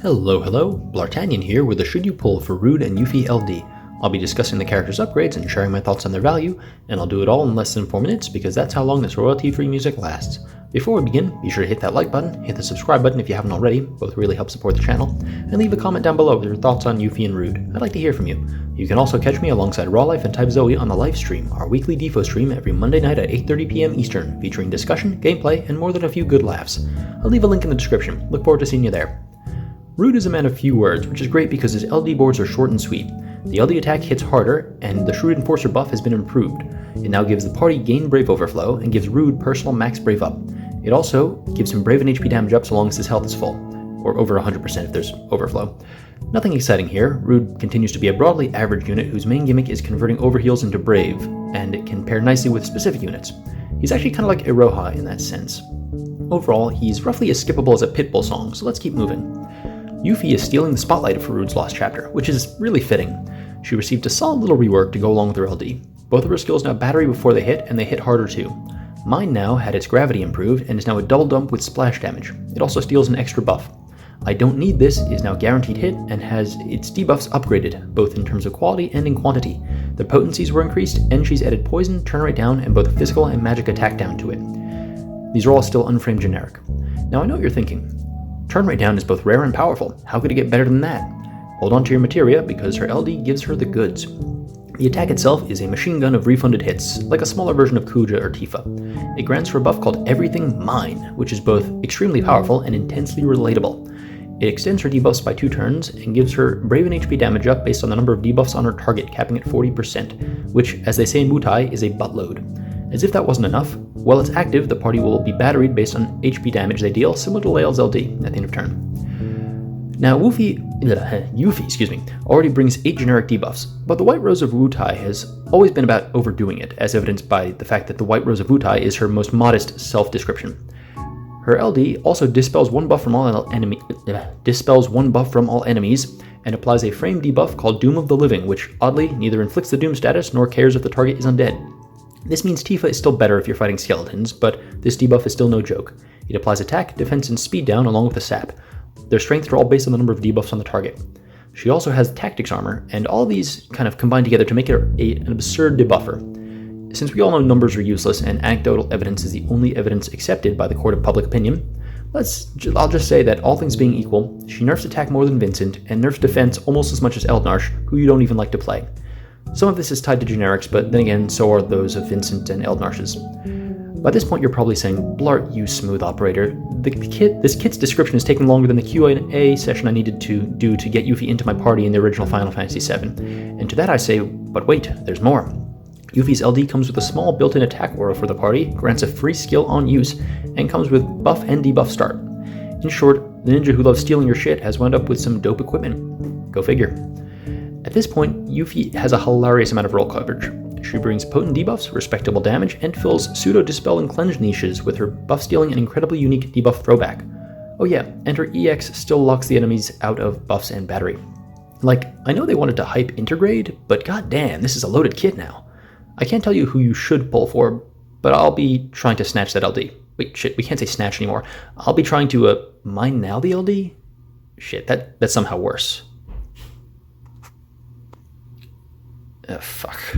Hello, Bl'Artagnan here with a should you pull for Rude and Yuffie LD. I'll be discussing the characters' upgrades and sharing my thoughts on their value, and I'll do it all in less than 4 minutes because that's how long this royalty-free music lasts. Before we begin, be sure to hit that like button, hit the subscribe button if you haven't already, both really help support the channel, and leave a comment down below with your thoughts on Yuffie and Rude. I'd like to hear from you. You can also catch me alongside Raw Life and Type Zoe on the live stream, our weekly DFFOO stream every Monday night at 8:30 p.m. Eastern, featuring discussion, gameplay, and more than a few good laughs. I'll leave a link in the description. Look forward to seeing you there. Rude is a man of few words, which is great because his LD boards are short and sweet. The LD attack hits harder, and the Shrewd Enforcer buff has been improved. It now gives the party Gain Brave Overflow, and gives Rude personal max Brave Up. It also gives him Brave and HP damage up so long as his health is full, or over 100% if there's Overflow. Nothing exciting here. Rude continues to be a broadly average unit whose main gimmick is converting overheals into Brave, and it can pair nicely with specific units. He's actually kind of like Iroha in that sense. Overall, he's roughly as skippable as a Pitbull song, so let's keep moving. Yuffie is stealing the spotlight for Rude's lost chapter, which is really fitting. She received a solid little rework to go along with her LD. Both of her skills now battery before they hit, and they hit harder too. Mine now had its gravity improved, and is now a double dump with splash damage. It also steals an extra buff. I Don't Need This is now guaranteed hit, and has its debuffs upgraded, both in terms of quality and in quantity. The potencies were increased, and she's added poison, turn rate down, and both physical and magic attack down to it. These are all still unframed generic. Now I know what you're thinking. Turn rate down is both rare and powerful. How could it get better than that? Hold on to your materia, because her LD gives her the goods. The attack itself is a machine gun of refunded hits, like a smaller version of Kuja or Tifa. It grants her a buff called Everything Mine, which is both extremely powerful and intensely relatable. It extends her debuffs by 2 turns, and gives her Brave and HP damage up based on the number of debuffs on her target, capping at 40%, which, as they say in Mutai, is a buttload. As if that wasn't enough, while it's active, the party will be batteried based on HP damage they deal, similar to Lael's LD at the end of turn. Now, Yuffie already brings 8 generic debuffs, but the White Rose of Wutai has always been about overdoing it, as evidenced by the fact that the White Rose of Wutai is her most modest self-description. Her LD also dispels one buff from all enemies, and applies a frame debuff called Doom of the Living, which oddly neither inflicts the Doom status nor cares if the target is undead. This means Tifa is still better if you're fighting skeletons, but this debuff is still no joke. It applies attack, defense, and speed down along with a sap. Their strengths are all based on the number of debuffs on the target. She also has tactics armor, and all these kind of combine together to make her an absurd debuffer. Since we all know numbers are useless and anecdotal evidence is the only evidence accepted by the court of public opinion, I'll just say that all things being equal, she nerfs attack more than Vincent, and nerfs defense almost as much as Eldnarsh, who you don't even like to play. Some of this is tied to generics, but then again, so are those of Vincent and Eldnarsh's. By this point, you're probably saying, Blart, you smooth operator. This kit's description is taking longer than the Q&A session I needed to do to get Yuffie into my party in the original Final Fantasy VII. And to that I say, but wait, there's more. Yuffie's LD comes with a small built-in attack aura for the party, grants a free skill on use, and comes with buff and debuff start. In short, the ninja who loves stealing your shit has wound up with some dope equipment. Go figure. At this point, Yuffie has a hilarious amount of role coverage. She brings potent debuffs, respectable damage, and fills pseudo-dispel and cleanse niches with her buff-stealing and incredibly unique debuff throwback. Oh yeah, and her EX still locks the enemies out of buffs and battery. Like, I know they wanted to hype Intergrade, but goddamn, this is a loaded kit now. I can't tell you who you should pull for, but I'll be trying to snatch that LD. Wait, shit, we can't say snatch anymore. I'll be trying to, mine now the LD? Shit, that's somehow worse. Fuck.